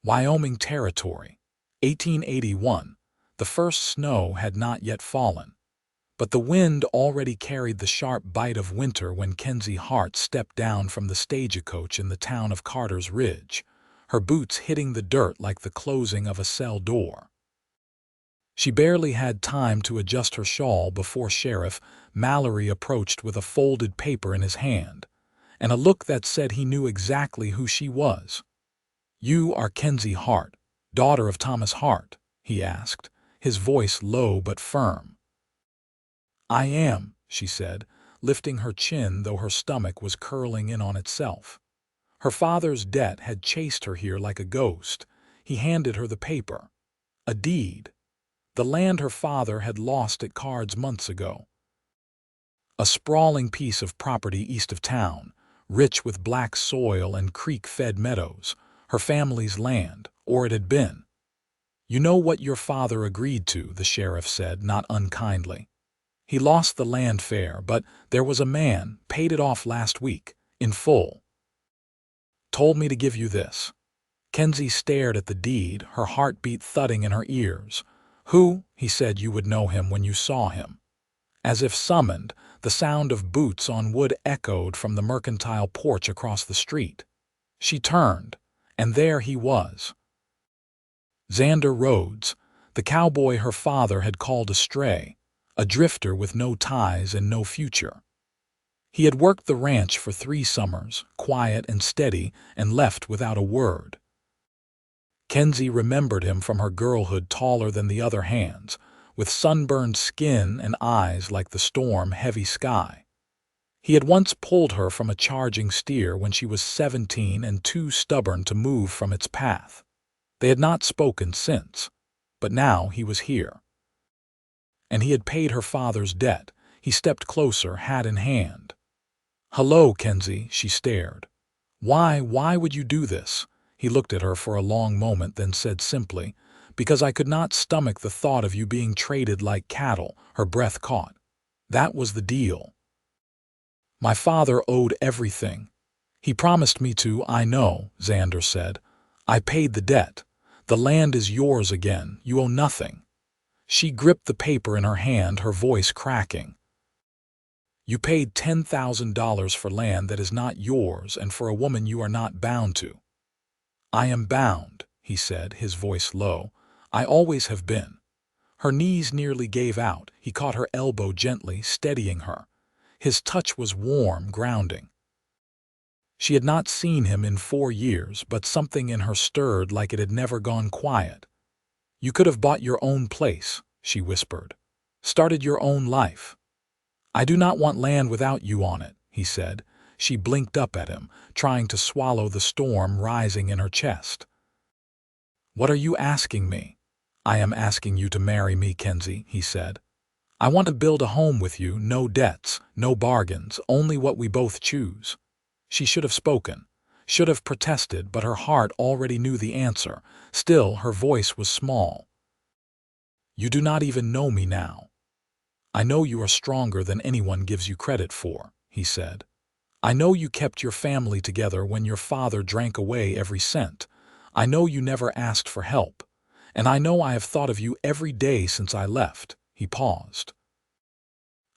Wyoming Territory, 1881. The first snow had not yet fallen, but the wind already carried the sharp bite of winter when Kenzie Hart stepped down from the stagecoach in the town of Carter's Ridge, her boots hitting the dirt like the closing of a cell door. She barely had time to adjust her shawl before Sheriff Mallory approached with a folded paper in his hand, and a look that said he knew exactly who she was. "You are Kenzie Hart, daughter of Thomas Hart?" he asked, his voice low but firm. "I am," she said, lifting her chin though her stomach was curling in on itself. Her father's debt had chased her here like a ghost. He handed her the paper. A deed. The land her father had lost at cards months ago. A sprawling piece of property east of town, rich with black soil and creek-fed meadows, her family's land, or it had been. "You know what your father agreed to," the sheriff said, not unkindly. "He lost the land fair, but there was a man, paid it off last week, in full. Told me to give you this." Kenzie stared at the deed, her heartbeat thudding in her ears. "Who?" he said. "You would know him when you saw him." As if summoned, the sound of boots on wood echoed from the mercantile porch across the street. She turned, and there he was. Xander Rhodes, the cowboy her father had called a stray, a drifter with no ties and no future. He had worked the ranch for 3 summers, quiet and steady, and left without a word. Kenzie remembered him from her girlhood, taller than the other hands, with sunburned skin and eyes like the storm-heavy sky. He had once pulled her from a charging steer when she was 17 and too stubborn to move from its path. They had not spoken since, but now he was here. And he had paid her father's debt. He stepped closer, hat in hand. "Hello, Kenzie," she stared. Why would you do this?" He looked at her for a long moment, then said simply, "Because I could not stomach the thought of you being traded like cattle." Her breath caught. "That was the deal. My father owed everything. He promised me to." "I know," Xander said. "I paid the debt. The land is yours again. You owe nothing." She gripped the paper in her hand, her voice cracking. "You paid $10,000 for land that is not yours and for a woman you are not bound to." "I am bound," he said, his voice low. "I always have been." Her knees nearly gave out. He caught her elbow gently, steadying her. His touch was warm, grounding. She had not seen him in 4 years, but something in her stirred like it had never gone quiet. "You could have bought your own place," she whispered. "Started your own life." "I do not want land without you on it," he said. She blinked up at him, trying to swallow the storm rising in her chest. "What are you asking me?" "I am asking you to marry me, Kenzie," he said. "I want to build a home with you, no debts, no bargains, only what we both choose." She should have spoken, should have protested, but her heart already knew the answer. Still, her voice was small. "You do not even know me now." "I know you are stronger than anyone gives you credit for," he said. "I know you kept your family together when your father drank away every cent. I know you never asked for help. And I know I have thought of you every day since I left." He paused.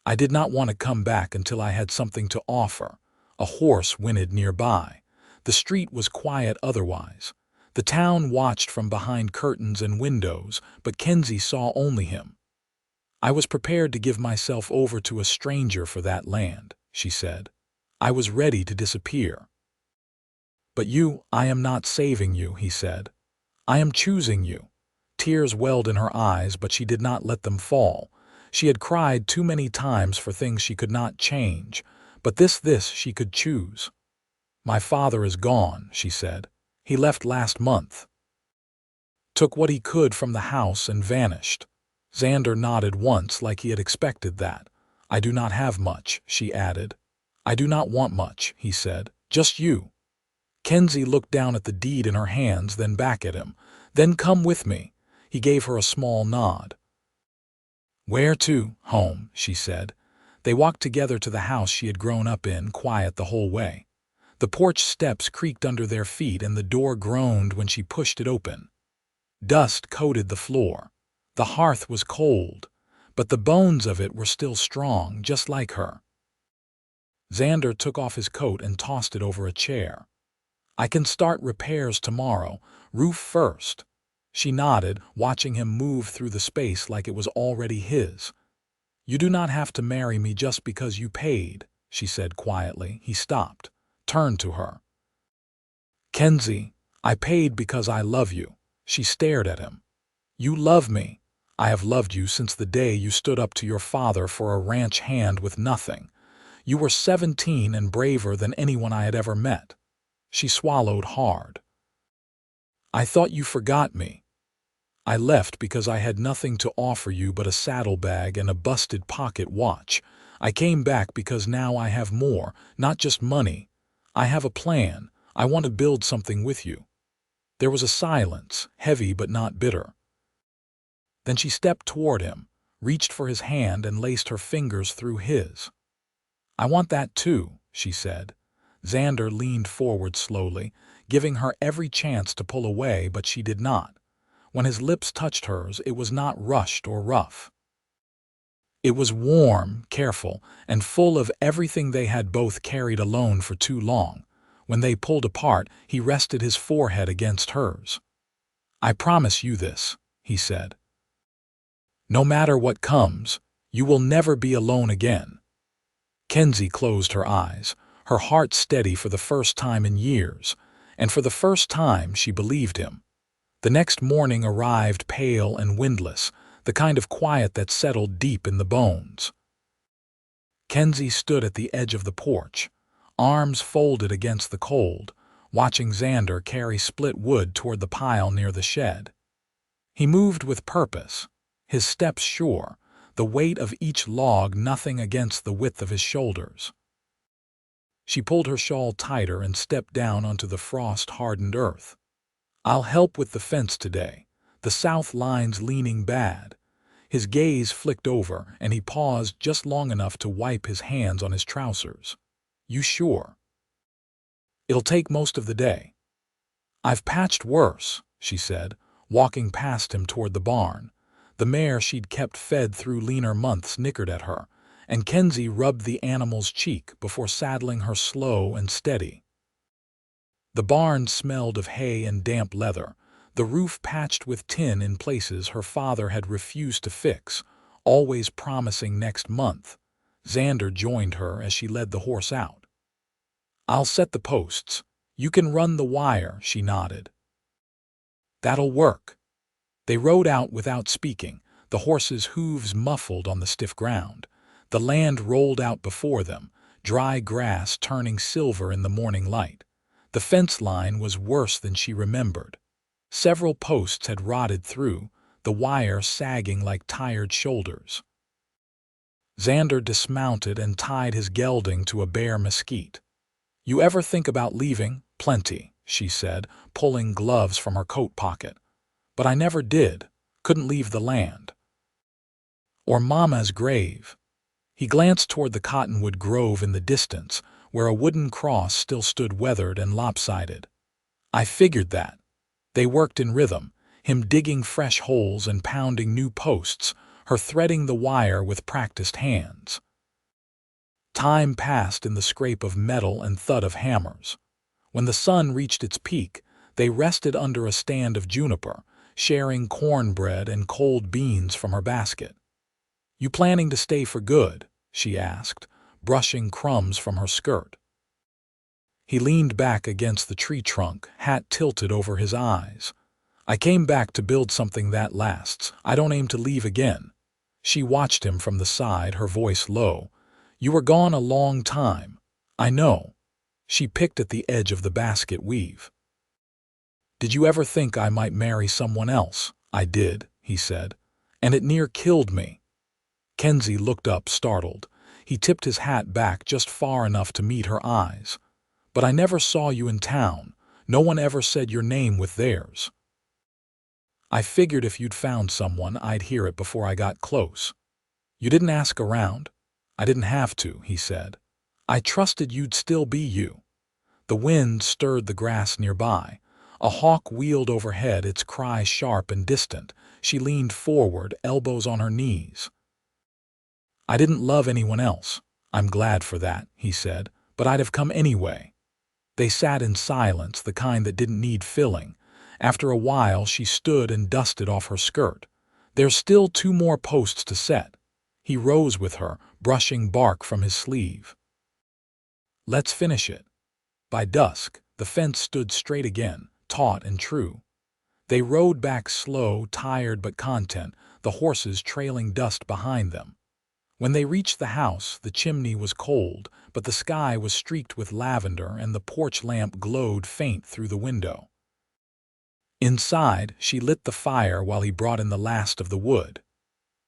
"I did not want to come back until I had something to offer." A horse whinnied nearby. The street was quiet otherwise. The town watched from behind curtains and windows, but Kenzie saw only him. "I was prepared to give myself over to a stranger for that land," she said. "I was ready to disappear." "But I am not saving you," he said. "I am choosing you." Tears welled in her eyes, but she did not let them fall. She had cried too many times for things she could not change, but this she could choose. "My father is gone," she said. "He left last month. Took what he could from the house and vanished." Xander nodded once, like he had expected that. "I do not have much," she added. "I do not want much," he said. "Just you." Kenzie looked down at the deed in her hands, then back at him. "Then come with me." He gave her a small nod. "Where to?" "Home," she said. They walked together to the house she had grown up in, quiet the whole way. The porch steps creaked under their feet and the door groaned when she pushed it open. Dust coated the floor. The hearth was cold, but the bones of it were still strong, just like her. Xander took off his coat and tossed it over a chair. "I can start repairs tomorrow, roof first." She nodded, watching him move through the space like it was already his. "You do not have to marry me just because you paid," she said quietly. He stopped, turned to her. "Kenzie, I paid because I love you." She stared at him. "You love me. I have loved you since the day you stood up to your father for a ranch hand with nothing. You were 17 and braver than anyone I had ever met." She swallowed hard. "I thought you forgot me. I left because I had nothing to offer you but a saddlebag and a busted pocket watch. I came back because now I have more, not just money. I have a plan. I want to build something with you." There was a silence, heavy but not bitter. Then she stepped toward him, reached for his hand and laced her fingers through his. "I want that too," she said. Xander leaned forward slowly, giving her every chance to pull away, but she did not. When his lips touched hers, it was not rushed or rough. It was warm, careful, and full of everything they had both carried alone for too long. When they pulled apart, he rested his forehead against hers. "I promise you this," he said. "No matter what comes, you will never be alone again." Kenzie closed her eyes, her heart steady for the first time in years, and for the first time she believed him. The next morning arrived pale and windless, the kind of quiet that settled deep in the bones. Kenzie stood at the edge of the porch, arms folded against the cold, watching Xander carry split wood toward the pile near the shed. He moved with purpose, his steps sure, the weight of each log nothing against the width of his shoulders. She pulled her shawl tighter and stepped down onto the frost-hardened earth. "I'll help with the fence today. The south line's leaning bad." His gaze flicked over, and he paused just long enough to wipe his hands on his trousers. "You sure?" "It'll take most of the day." "I've patched worse," she said, walking past him toward the barn. The mare she'd kept fed through leaner months nickered at her, and Kenzie rubbed the animal's cheek before saddling her slow and steady. The barn smelled of hay and damp leather, the roof patched with tin in places her father had refused to fix, always promising next month. Xander joined her as she led the horse out. "I'll set the posts. You can run the wire," she nodded. "That'll work." They rode out without speaking, the horse's hooves muffled on the stiff ground. The land rolled out before them, dry grass turning silver in the morning light. The fence line was worse than she remembered. Several posts had rotted through, the wire sagging like tired shoulders. Xander dismounted and tied his gelding to a bare mesquite. "You ever think about leaving?" "Plenty," she said, pulling gloves from her coat pocket. "But I never did. Couldn't leave the land." "Or Mama's grave." He glanced toward the cottonwood grove in the distance, where a wooden cross still stood weathered and lopsided. "I figured that." They worked in rhythm, him digging fresh holes and pounding new posts, her threading the wire with practiced hands. Time passed in the scrape of metal and thud of hammers. When the sun reached its peak, they rested under a stand of juniper, sharing cornbread and cold beans from her basket. "You planning to stay for good?" she asked, brushing crumbs from her skirt. He leaned back against the tree trunk, hat tilted over his eyes. "I came back to build something that lasts. I don't aim to leave again." She watched him from the side, her voice low. "You were gone a long time. I know." She picked at the edge of the basket weave. "Did you ever think I might marry someone else?" "I did," he said, "and it near killed me." Kenzie looked up, startled. He tipped his hat back just far enough to meet her eyes. "But I never saw you in town. No one ever said your name with theirs." "I figured if you'd found someone, I'd hear it before I got close." "You didn't ask around?" "I didn't have to," he said. "I trusted you'd still be you." The wind stirred the grass nearby. A hawk wheeled overhead, its cry sharp and distant. She leaned forward, elbows on her knees. "I didn't love anyone else. I'm glad for that," he said, "but I'd have come anyway." They sat in silence, the kind that didn't need filling. After a while, she stood and dusted off her skirt. "There's still 2 more posts to set." He rose with her, brushing bark from his sleeve. "Let's finish it." By dusk, the fence stood straight again, taut and true. They rode back slow, tired but content, the horses trailing dust behind them. When they reached the house, the chimney was cold, but the sky was streaked with lavender and the porch lamp glowed faint through the window. Inside, she lit the fire while he brought in the last of the wood.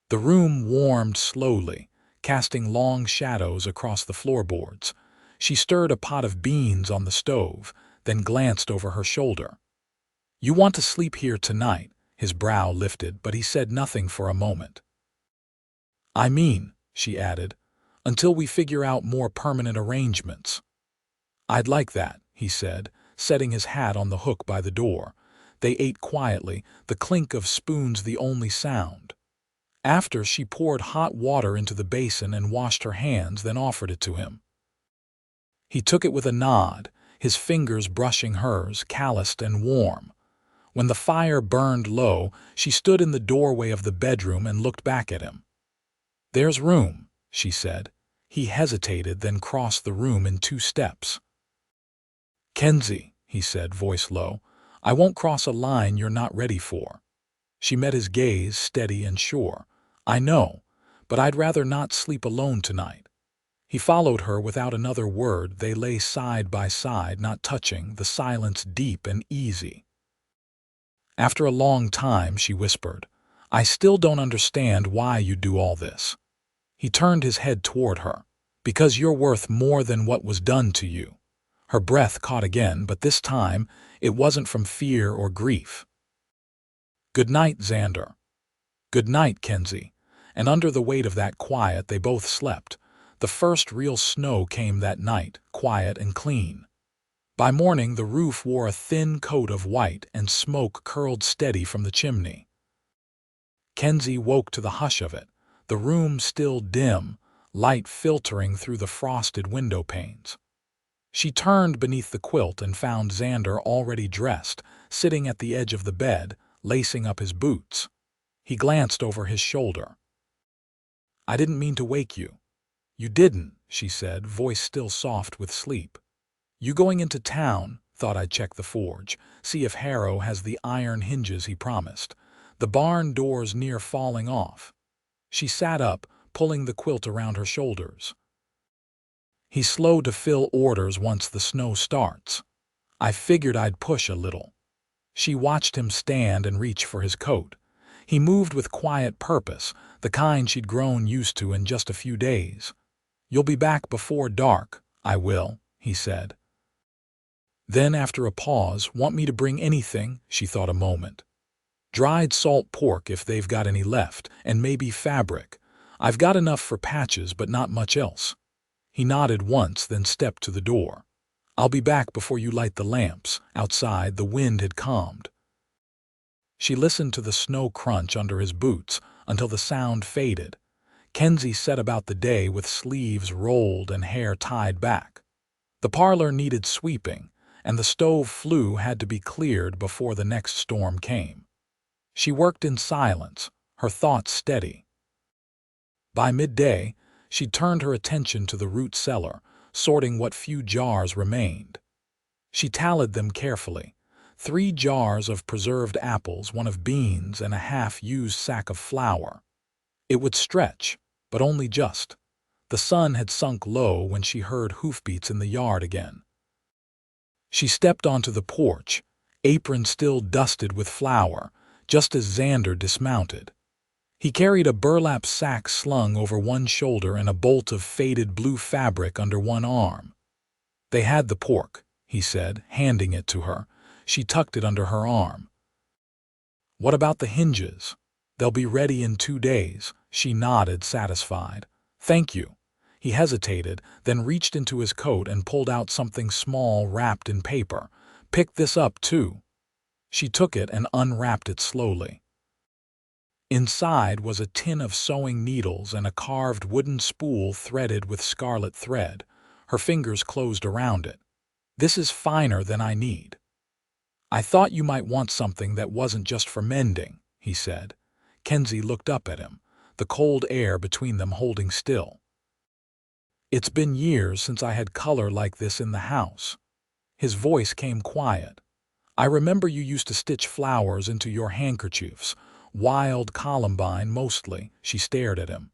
The room warmed slowly, casting long shadows across the floorboards. She stirred a pot of beans on the stove, then glanced over her shoulder. "You want to sleep here tonight?" His brow lifted, but he said nothing for a moment. "I mean," she added, "until we figure out more permanent arrangements." "I'd like that," he said, setting his hat on the hook by the door. They ate quietly, the clink of spoons the only sound. After, she poured hot water into the basin and washed her hands, then offered it to him. He took it with a nod, his fingers brushing hers, calloused and warm. When the fire burned low, she stood in the doorway of the bedroom and looked back at him. "There's room," she said. He hesitated, then crossed the room in 2 steps. "Kenzie," he said, voice low, "I won't cross a line you're not ready for." She met his gaze, steady and sure. "I know, but I'd rather not sleep alone tonight." He followed her without another word. They lay side by side, not touching, the silence deep and easy. After a long time, she whispered, "I still don't understand why you do all this." He turned his head toward her. "Because you're worth more than what was done to you." Her breath caught again, but this time it wasn't from fear or grief. "Good night, Xander." "Good night, Kenzie." And under the weight of that quiet, they both slept. The first real snow came that night, quiet and clean. By morning, the roof wore a thin coat of white and smoke curled steady from the chimney. Kenzie woke to the hush of it, the room still dim, light filtering through the frosted window panes. She turned beneath the quilt and found Xander already dressed, sitting at the edge of the bed, lacing up his boots. He glanced over his shoulder. "I didn't mean to wake you." "You didn't," she said, voice still soft with sleep. "You going into town? Thought I'd check the forge, see if Harrow has the iron hinges he promised. The barn door's near falling off." She sat up, pulling the quilt around her shoulders. "He's slow to fill orders once the snow starts. I figured I'd push a little." She watched him stand and reach for his coat. He moved with quiet purpose, the kind she'd grown used to in just a few days. "You'll be back before dark." "I will," he said. Then, after a pause, "Want me to bring anything?" She thought a moment. "Dried salt pork if they've got any left, and maybe fabric. I've got enough for patches, but not much else." He nodded once, then stepped to the door. "I'll be back before you light the lamps." Outside, the wind had calmed. She listened to the snow crunch under his boots until the sound faded. Kenzie set about the day with sleeves rolled and hair tied back. The parlor needed sweeping, and the stove flue had to be cleared before the next storm came. She worked in silence, her thoughts steady. By midday, she turned her attention to the root cellar, sorting what few jars remained. She tallied them carefully. 3 jars of preserved apples, 1 of beans, and a half-used sack of flour. It would stretch, but only just. The sun had sunk low when she heard hoofbeats in the yard again. She stepped onto the porch, apron still dusted with flour, just as Xander dismounted. He carried a burlap sack slung over one shoulder and a bolt of faded blue fabric under one arm. "They had the pork," he said, handing it to her. She tucked it under her arm. "What about the hinges?" "They'll be ready in 2 days." She nodded, satisfied. "Thank you." He hesitated, then reached into his coat and pulled out something small wrapped in paper. "Pick this up, too." She took it and unwrapped it slowly. Inside was a tin of sewing needles and a carved wooden spool threaded with scarlet thread. Her fingers closed around it. "This is finer than I need." "I thought you might want something that wasn't just for mending," he said. Kenzie looked up at him, the cold air between them holding still. "It's been years since I had color like this in the house." His voice came quiet. "I remember you used to stitch flowers into your handkerchiefs, wild columbine mostly." She stared at him.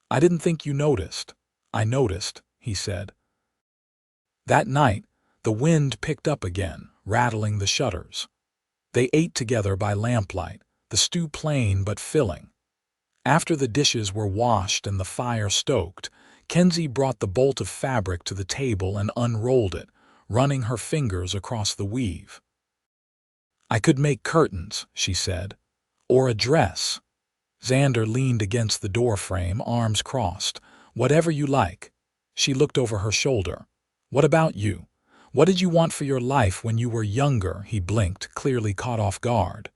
"I didn't think you noticed." "I noticed," he said. That night, the wind picked up again, rattling the shutters. They ate together by lamplight, the stew plain but filling. After the dishes were washed and the fire stoked, Kenzie brought the bolt of fabric to the table and unrolled it, running her fingers across the weave. "I could make curtains," she said. "Or a dress." Xander leaned against the doorframe, arms crossed. "Whatever you like." She looked over her shoulder. "What about you? What did you want for your life when you were younger?" He blinked, clearly caught off guard.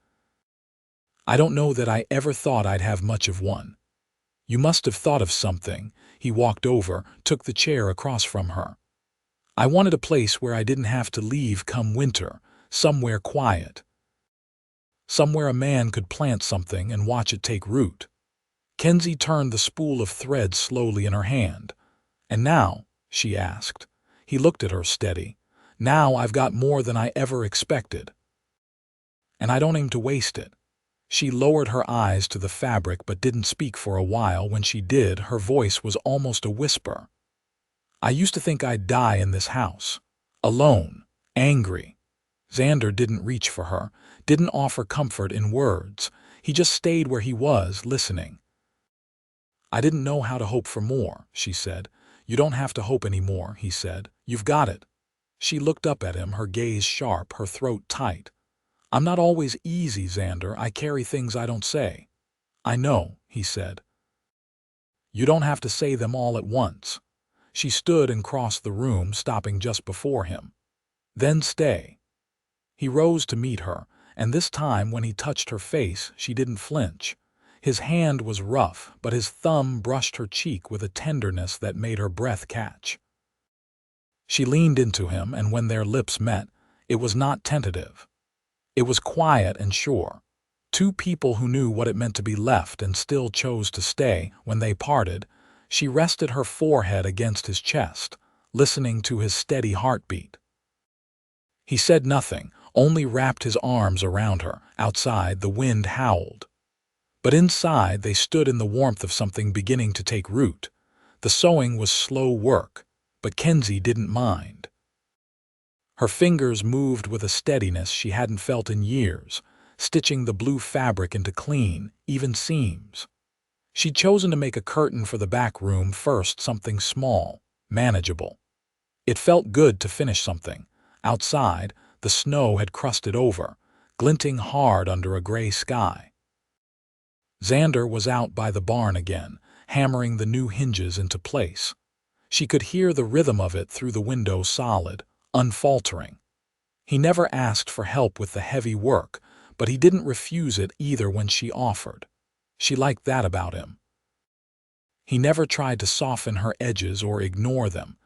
"I don't know that I ever thought I'd have much of one." "You must have thought of something." He walked over, took the chair across from her. "I wanted a place where I didn't have to leave come winter, somewhere quiet. Somewhere a man could plant something and watch it take root." Kenzie turned the spool of thread slowly in her hand. "And now?" she asked. He looked at her steady. "Now I've got more than I ever expected. And I don't aim to waste it." She lowered her eyes to the fabric but didn't speak for a while. When she did, her voice was almost a whisper. "I used to think I'd die in this house. Alone. Angry." Xander didn't reach for her, didn't offer comfort in words. He just stayed where he was, listening. "I didn't know how to hope for more," she said. "You don't have to hope anymore," he said. "You've got it." She looked up at him, her gaze sharp, her throat tight. "I'm not always easy, Xander. I carry things I don't say." "I know," he said. "You don't have to say them all at once." She stood and crossed the room, stopping just before him. "Then stay." He rose to meet her, and this time when he touched her face, she didn't flinch. His hand was rough, but his thumb brushed her cheek with a tenderness that made her breath catch. She leaned into him, and when their lips met, it was not tentative. It was quiet and sure. Two people who knew what it meant to be left and still chose to stay. When they parted, she rested her forehead against his chest, listening to his steady heartbeat. He said nothing, only wrapped his arms around her. Outside, the wind howled. But inside, they stood in the warmth of something beginning to take root. The sewing was slow work, but Kenzie didn't mind. Her fingers moved with a steadiness she hadn't felt in years, stitching the blue fabric into clean, even seams. She'd chosen to make a curtain for the back room first, something small, manageable. It felt good to finish something. Outside, the snow had crusted over, glinting hard under a gray sky. Xander was out by the barn again, hammering the new hinges into place. She could hear the rhythm of it through the window, solid, unfaltering. He never asked for help with the heavy work, but he didn't refuse it either when she offered. She liked that about him. He never tried to soften her edges or ignore them.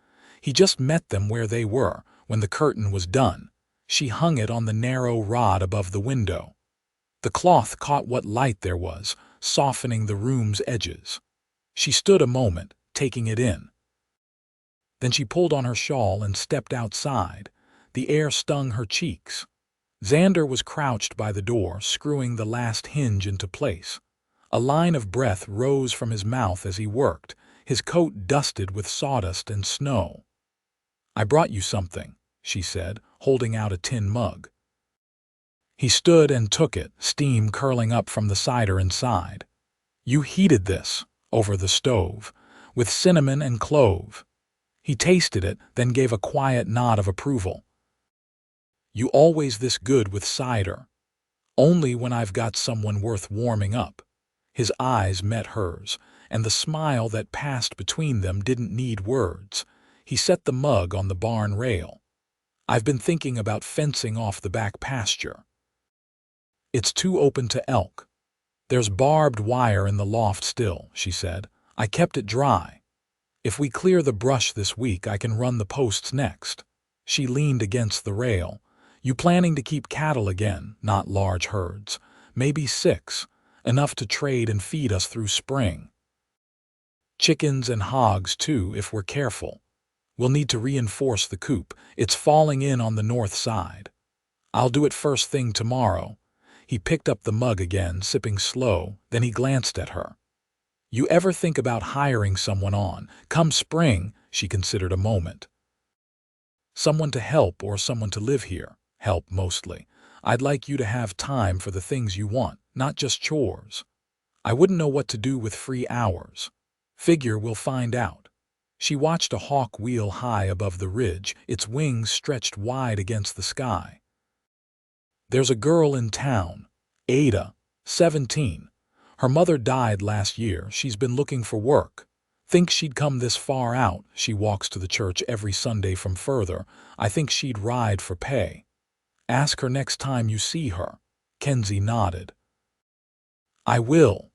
He just met them where they were. When the curtain was done, she hung it on the narrow rod above the window. The cloth caught what light there was, softening the room's edges. She stood a moment, taking it in. Then she pulled on her shawl and stepped outside. The air stung her cheeks. Xander was crouched by the door, screwing the last hinge into place. A line of breath rose from his mouth as he worked, his coat dusted with sawdust and snow. "I brought you something," she said, holding out a tin mug. He stood and took it, steam curling up from the cider inside. "You heated this, over the stove, with cinnamon and clove." He tasted it, then gave a quiet nod of approval. "You always this good with cider." "Only when I've got someone worth warming up." His eyes met hers, and the smile that passed between them didn't need words. He set the mug on the barn rail. "I've been thinking about fencing off the back pasture. It's too open to elk. There's barbed wire in the loft still," she said. "I kept it dry. If we clear the brush this week, I can run the posts next." She leaned against the rail. "You planning to keep cattle again, not large herds? Maybe 6, enough to trade and feed us through spring. Chickens and hogs, too, if we're careful. We'll need to reinforce the coop. It's falling in on the north side. I'll do it first thing tomorrow." He picked up the mug again, sipping slow, then he glanced at her. "You ever think about hiring someone on? Come spring," she considered a moment. "Someone to help or someone to live here? Help, mostly. I'd like you to have time for the things you want, not just chores. I wouldn't know what to do with free hours. Figure we'll find out." She watched a hawk wheel high above the ridge, its wings stretched wide against the sky. "There's a girl in town, Ada, 17. Her mother died last year. She's been looking for work. Think she'd come this far out. She walks to the church every Sunday from further. I think she'd ride for pay. Ask her next time you see her." Kenzie nodded. "I will."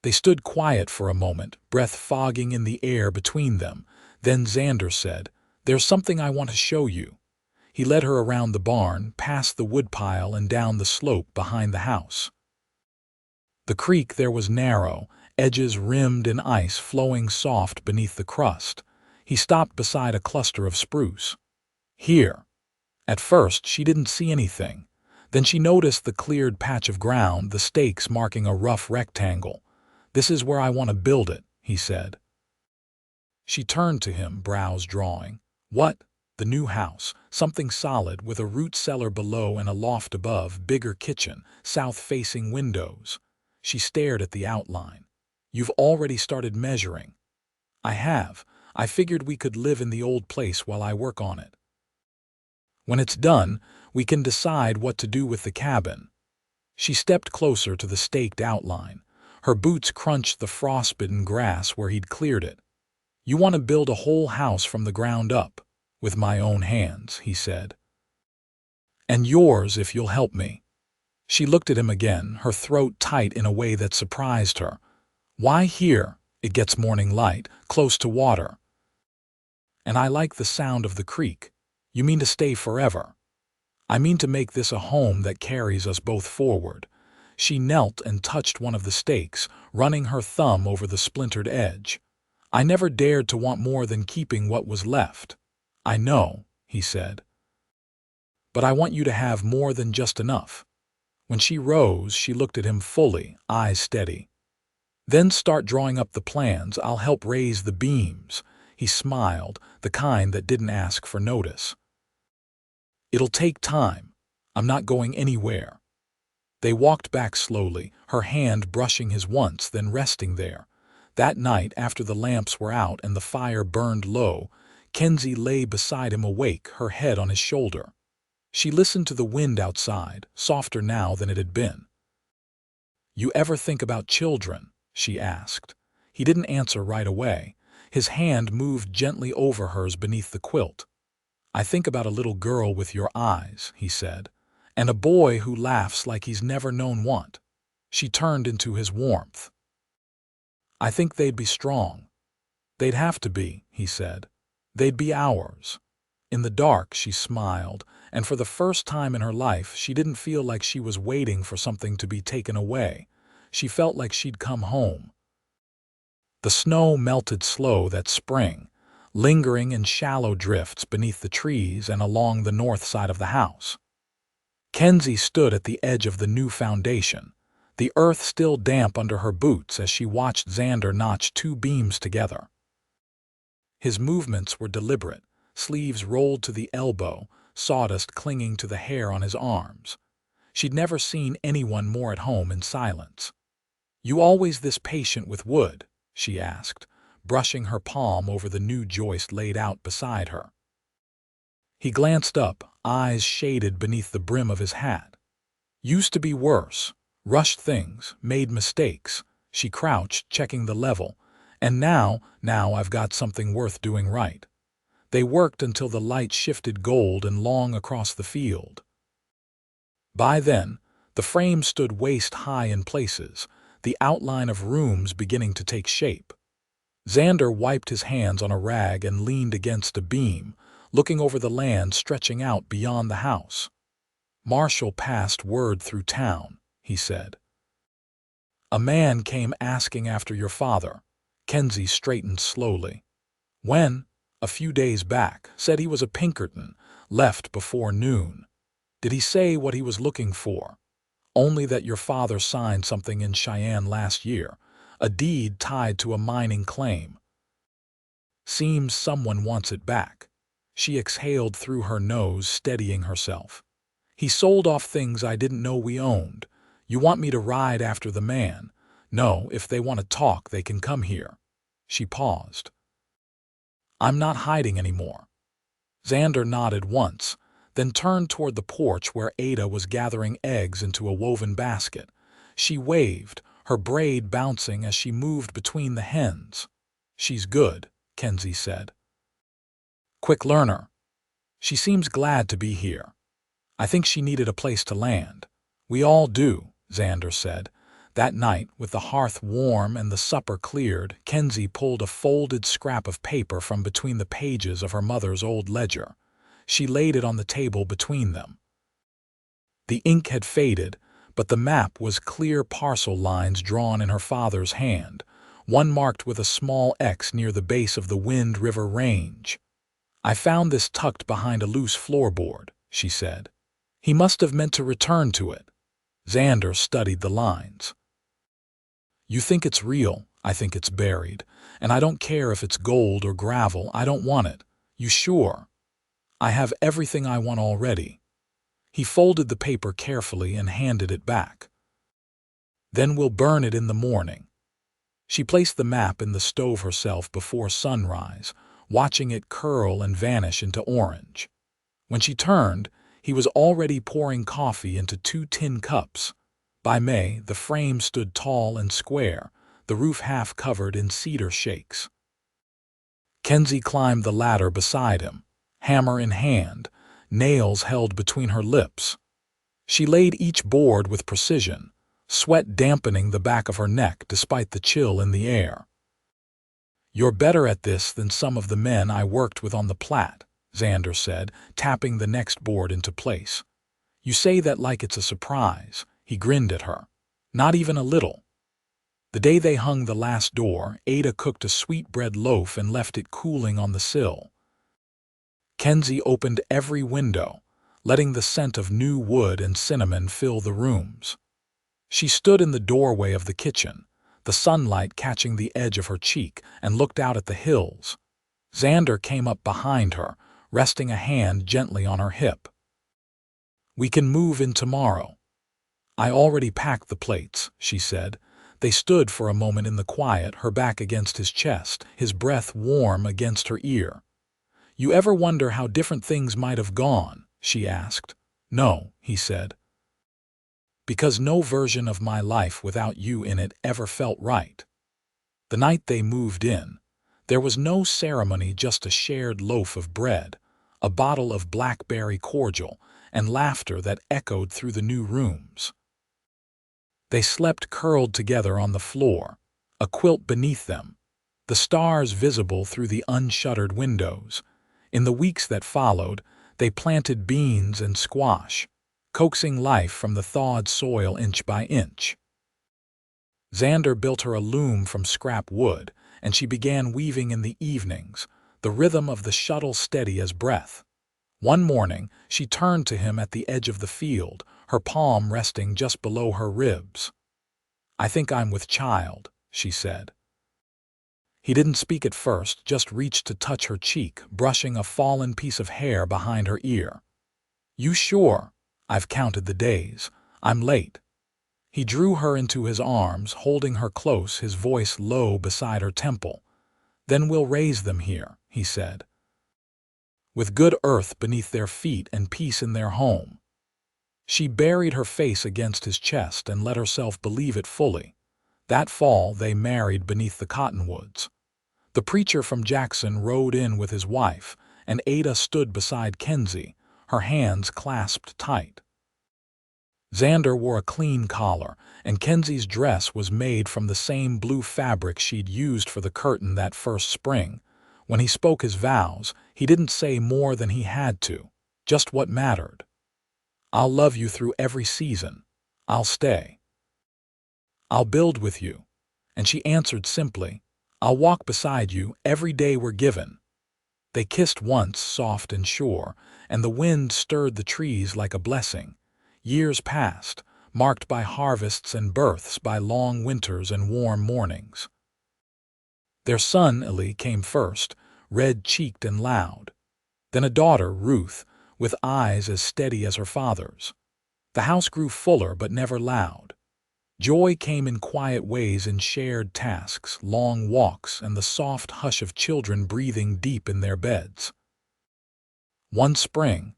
They stood quiet for a moment, breath fogging in the air between them. Then Xander said, "There's something I want to show you." He led her around the barn, past the woodpile and down the slope behind the house. The creek there was narrow, edges rimmed in ice flowing soft beneath the crust. He stopped beside a cluster of spruce. "Here." At first she didn't see anything. Then she noticed the cleared patch of ground, the stakes marking a rough rectangle. "This is where I want to build it," he said. She turned to him, brows drawing. "What?" "The new house. Something solid, with a root cellar below and a loft above, bigger kitchen, south-facing windows." She stared at the outline. "You've already started measuring." "I have. I figured we could live in the old place while I work on it. When it's done, we can decide what to do with the cabin." She stepped closer to the staked outline. Her boots crunched the frostbitten grass where he'd cleared it. "You want to build a whole house from the ground up?" "With my own hands," he said. "And yours if you'll help me." She looked at him again, her throat tight in a way that surprised her. "Why here? It gets morning light, close to water. And I like the sound of the creek." "You mean to stay forever?" "I mean to make this a home that carries us both forward." She knelt and touched one of the stakes, running her thumb over the splintered edge. "I never dared to want more than keeping what was left." "I know," he said. "But I want you to have more than just enough." When she rose, she looked at him fully, eyes steady. "Then start drawing up the plans. I'll help raise the beams." He smiled, the kind that didn't ask for notice. "It'll take time. I'm not going anywhere." They walked back slowly, her hand brushing his once, then resting there. That night, after the lamps were out and the fire burned low, Kenzie lay beside him awake, her head on his shoulder. She listened to the wind outside, softer now than it had been. "You ever think about children?" she asked. He didn't answer right away. His hand moved gently over hers beneath the quilt. "I think about a little girl with your eyes," he said, "and a boy who laughs like he's never known want." She turned into his warmth. "I think they'd be strong." "They'd have to be," he said. "They'd be ours." In the dark, she smiled, and for the first time in her life, she didn't feel like she was waiting for something to be taken away. She felt like she'd come home. The snow melted slow that spring, lingering in shallow drifts beneath the trees and along the north side of the house. Kenzie stood at the edge of the new foundation, the earth still damp under her boots as she watched Xander notch 2 beams together. His movements were deliberate, sleeves rolled to the elbow, sawdust clinging to the hair on his arms. She'd never seen anyone more at home in silence. "You always this patient with wood?" she asked, brushing her palm over the new joist laid out beside her. He glanced up, eyes shaded beneath the brim of his hat. "Used to be worse. Rushed things, made mistakes." She crouched, checking the level. And now I've got something worth doing right. They worked until the light shifted gold and long across the field. By then, the frame stood waist-high in places, the outline of rooms beginning to take shape. Xander wiped his hands on a rag and leaned against a beam, looking over the land stretching out beyond the house. "Marshall passed word through town," he said. "A man came asking after your father." Kenzie straightened slowly. "When?" "A few days back. Said he was a Pinkerton, left before noon." "Did he say what he was looking for?" "Only that your father signed something in Cheyenne last year, a deed tied to a mining claim. Seems someone wants it back." She exhaled through her nose, steadying herself. "He sold off things I didn't know we owned. You want me to ride after the man?" "No, if they want to talk, they can come here." She paused. "I'm not hiding anymore." Xander nodded once, then turned toward the porch where Ada was gathering eggs into a woven basket. She waved, her braid bouncing as she moved between the hens. "She's good," Kenzie said. "Quick learner. She seems glad to be here. I think she needed a place to land." "We all do," Xander said. That night, with the hearth warm and the supper cleared, Kenzie pulled a folded scrap of paper from between the pages of her mother's old ledger. She laid it on the table between them. The ink had faded, but the map was clear parcel lines drawn in her father's hand, one marked with a small X near the base of the Wind River Range. "I found this tucked behind a loose floorboard," she said. "He must have meant to return to it." Xander studied the lines. "You think it's real, I think it's buried. And I don't care if it's gold or gravel, I don't want it." "You sure?" "I have everything I want already." He folded the paper carefully and handed it back. "Then we'll burn it in the morning." She placed the map in the stove herself before sunrise, watching it curl and vanish into orange. When she turned, he was already pouring coffee into 2 tin cups. By May, the frame stood tall and square, the roof half covered in cedar shakes. Kenzie climbed the ladder beside him, hammer in hand, nails held between her lips. She laid each board with precision, sweat dampening the back of her neck despite the chill in the air. "You're better at this than some of the men I worked with on the Platte," Xander said, tapping the next board into place. "You say that like it's a surprise." He grinned at her. "Not even a little." The day they hung the last door, Ada cooked a sweetbread loaf and left it cooling on the sill. Kenzie opened every window, letting the scent of new wood and cinnamon fill the rooms. She stood in the doorway of the kitchen, the sunlight catching the edge of her cheek, and looked out at the hills. Xander came up behind her, resting a hand gently on her hip. "We can move in tomorrow." "I already packed the plates," she said. They stood for a moment in the quiet, her back against his chest, his breath warm against her ear. "You ever wonder how different things might have gone?" she asked. "No," he said. "Because no version of my life without you in it ever felt right." The night they moved in, there was no ceremony, just a shared loaf of bread, a bottle of blackberry cordial, and laughter that echoed through the new rooms. They slept curled together on the floor, a quilt beneath them, the stars visible through the unshuttered windows. In the weeks that followed, they planted beans and squash, coaxing life from the thawed soil inch by inch. Xander built her a loom from scrap wood, and she began weaving in the evenings, the rhythm of the shuttle steady as breath. One morning, she turned to him at the edge of the field, her palm resting just below her ribs. "I think I'm with child," she said. He didn't speak at first, just reached to touch her cheek, brushing a fallen piece of hair behind her ear. "You sure?" "I've counted the days. I'm late." He drew her into his arms, holding her close, his voice low beside her temple. "Then we'll raise them here," he said, "with good earth beneath their feet and peace in their home." She buried her face against his chest and let herself believe it fully. That fall they married beneath the cottonwoods. The preacher from Jackson rode in with his wife, and Ada stood beside Kenzie, her hands clasped tight. Xander wore a clean collar, and Kenzie's dress was made from the same blue fabric she'd used for the curtain that first spring. When he spoke his vows, he didn't say more than he had to, just what mattered. "I'll love you through every season. I'll stay. I'll build with you." And she answered simply, "I'll walk beside you every day we're given." They kissed once, soft and sure, and the wind stirred the trees like a blessing. Years passed, marked by harvests and births, by long winters and warm mornings. Their son, Ellie, came first, red-cheeked and loud. Then a daughter, Ruth, with eyes as steady as her father's. The house grew fuller but never loud. Joy came in quiet ways, in shared tasks, long walks, and the soft hush of children breathing deep in their beds. One spring,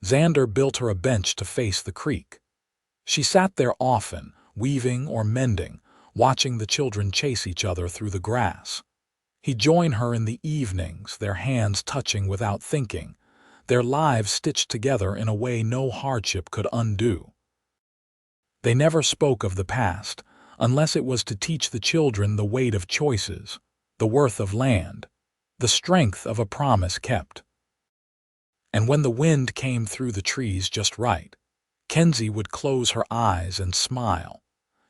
Xander built her a bench to face the creek. She sat there often, weaving or mending, watching the children chase each other through the grass. He'd join her in the evenings, their hands touching without thinking, their lives stitched together in a way no hardship could undo. They never spoke of the past, unless it was to teach the children the weight of choices, the worth of land, the strength of a promise kept. And when the wind came through the trees just right, Kenzie would close her eyes and smile,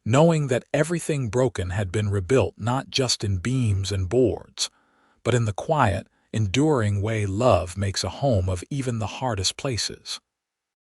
knowing that everything broken had been rebuilt not just in beams and boards, but in the quiet, enduring way love makes a home of even the hardest places.